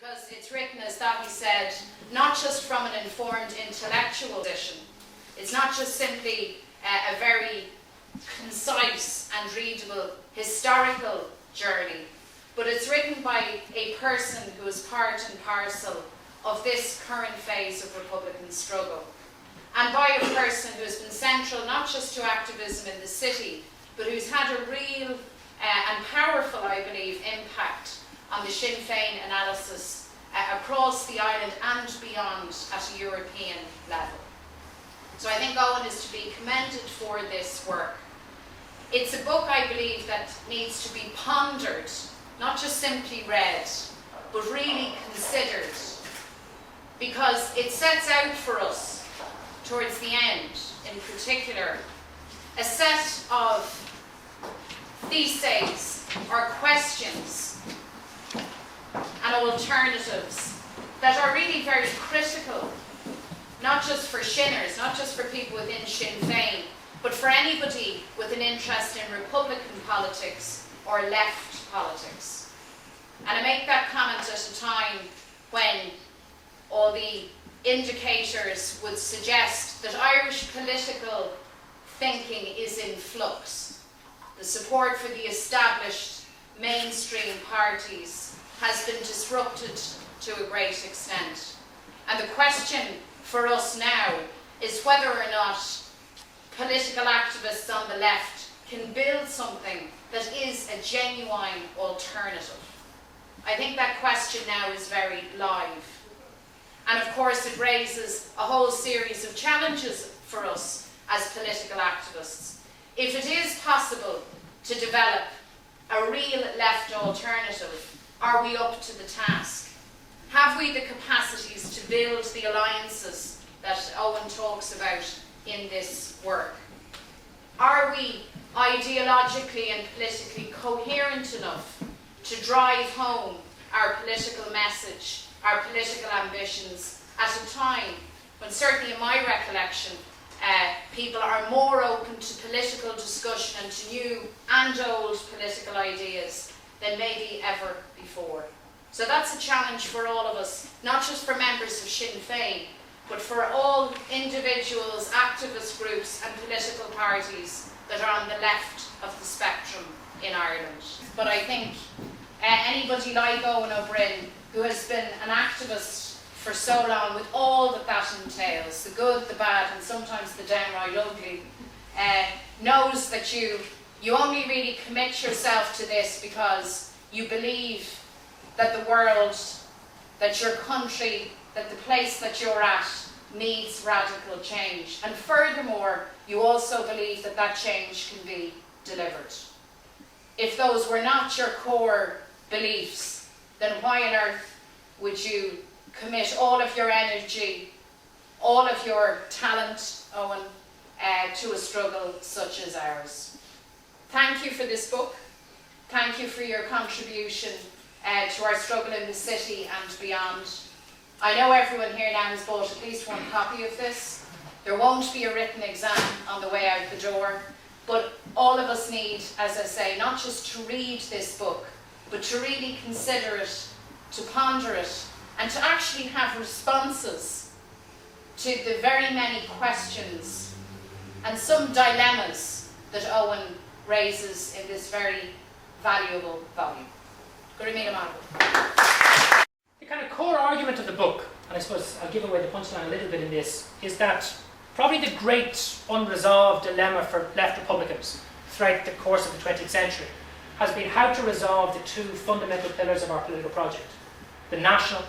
because it's written, as Daithí said, not just from an informed intellectual position. It's not just simply a very concise and readable historical journey, but it's written by a person who is part and parcel of this current phase of Republican struggle, and by a person who has been central not just to activism in the city, but who's had a real and powerful, I believe, impact on the Sinn Féin analysis across the island and beyond at a European level. So I think Owen is to be commended for this work. It's a book, I believe, that needs to be pondered, not just simply read, but really considered, because it sets out for us, towards the end in particular, a set of theses or questions and alternatives that are really very critical, not just for Shinners, not just for people within Sinn Féin, but for anybody with an interest in Republican politics or left politics. And I make that comment at a time when all the indicators would suggest that Irish political thinking is in flux. The support for the established mainstream parties has been disrupted to a great extent. And the question for us now is whether or not political activists on the left can build something that is a genuine alternative. I think that question now is very live. And of course it raises a whole series of challenges for us as political activists. If it is possible to develop a real left alternative, are we up to the task? Have we the capacities to build the alliances that Owen talks about in this work? Are we ideologically and politically coherent enough to drive home our political message, our political ambitions, at a time when, certainly in my recollection, people are more open to political discussion and to new and old political ideas than maybe ever before? So that's a challenge for all of us, not just for members of Sinn Féin, but for all individuals, activist groups and political parties that are on the left of the spectrum in Ireland. But I think anybody like Owen Ó Broin, who has been an activist for so long, with all that that entails, the good, the bad, and sometimes the downright ugly, knows that you only really commit yourself to this because you believe that the world, that your country, that the place that you're at needs radical change. And furthermore, you also believe that that change can be delivered. If those were not your core beliefs, then why on earth would you commit all of your energy, all of your talent, Owen, to a struggle such as ours? Thank you for this book. Thank you for your contribution to our struggle in the city and beyond. I know everyone here now has bought at least one copy of this. There won't be a written exam on the way out the door, but all of us need, as I say, not just to read this book, but to really consider it, to ponder it, and to actually have responses to the very many questions and some dilemmas that Owen raises in this very valuable volume. Go to Míle Maith. The kind of core argument of the book, and I suppose I'll give away the punchline a little bit in this, is that probably the great unresolved dilemma for left Republicans throughout the course of the 20th century has been how to resolve the two fundamental pillars of our political project: the national,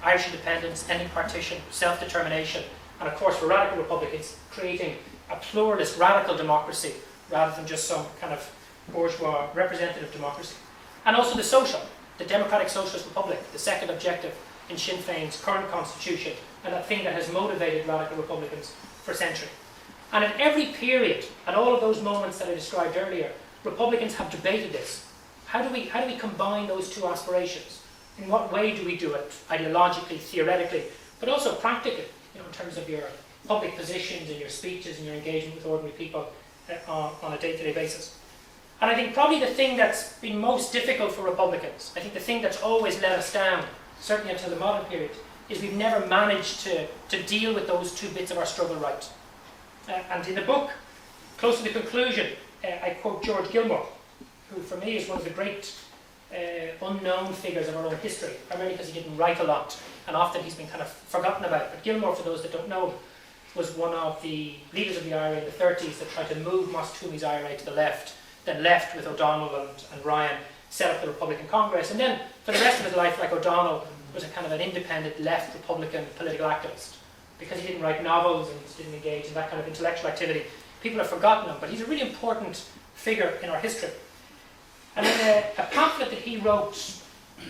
Irish independence, ending partition, self-determination, and of course for radical Republicans, creating a pluralist radical democracy rather than just some kind of bourgeois representative democracy. And also the social, the Democratic Socialist Republic, the second objective in Sinn Féin's current constitution, and that thing that has motivated radical Republicans for a century. And at every period, at all of those moments that I described earlier, Republicans have debated this. How do we combine those two aspirations? In what way do we do it? Ideologically, theoretically, but also practically, in terms of your public positions and your speeches and your engagement with ordinary people on a day-to-day basis. And I think probably the thing that's been most difficult for Republicans, I think the thing that's always let us down, certainly until the modern period, is we've never managed to deal with those two bits of our struggle right. And in the book, close to the conclusion, I quote George Gilmore, who for me is one of the great unknown figures of our own history, primarily because he didn't write a lot, and often he's been kind of forgotten about. But Gilmore, for those that don't know him, was one of the leaders of the IRA in the 30s that tried to move Moss Twomey's IRA to the left, then left with O'Donnell and Ryan, set up the Republican Congress, and then for the rest of his life, like O'Donnell, was a kind of an independent left Republican political activist. Because he didn't write novels and didn't engage in that kind of intellectual activity, people have forgotten him, but he's a really important figure in our history. And in a pamphlet that he wrote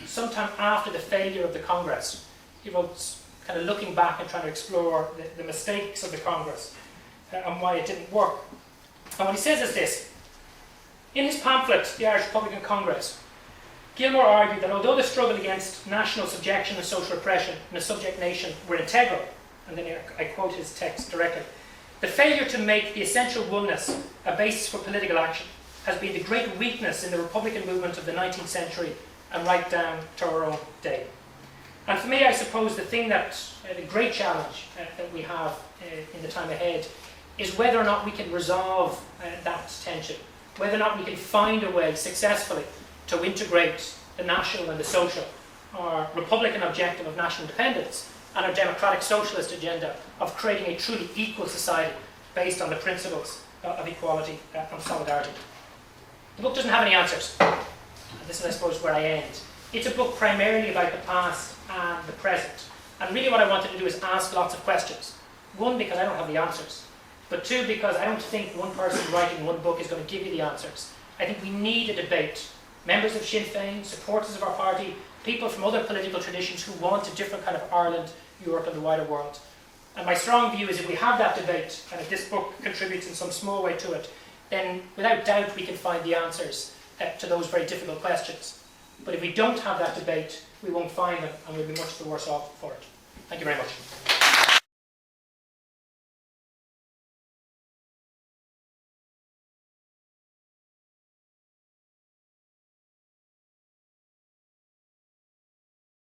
sometime after the failure of the Congress, he wrote kind of looking back and trying to explore the mistakes of the Congress and why it didn't work. And what he says is this: in his pamphlet, The Irish Republican Congress, Gilmore argued that although the struggle against national subjection and social oppression in a subject nation were integral, and then I quote his text directly, the failure to make the essential oneness a basis for political action has been the great weakness in the Republican movement of the 19th century and right down to our own day. And for me, I suppose the thing that, the great challenge that we have in the time ahead is whether or not we can resolve that tension, whether or not we can find a way successfully to integrate the national and the social, our Republican objective of national independence, and our democratic socialist agenda of creating a truly equal society based on the principles of equality and solidarity. The book doesn't have any answers. And this is, I suppose, where I end. It's a book primarily about the past and the present. And really what I wanted to do is ask lots of questions. One, because I don't have the answers. But two, because I don't think one person writing one book is going to give you the answers. I think we need a debate. Members of Sinn Féin, supporters of our party, people from other political traditions who want a different kind of Ireland, Europe and the wider world. And my strong view is if we have that debate, and if this book contributes in some small way to it, then without doubt we can find the answers to those very difficult questions. But if we don't have that debate, we won't find them and we'll be much the worse off for it. Thank you very much.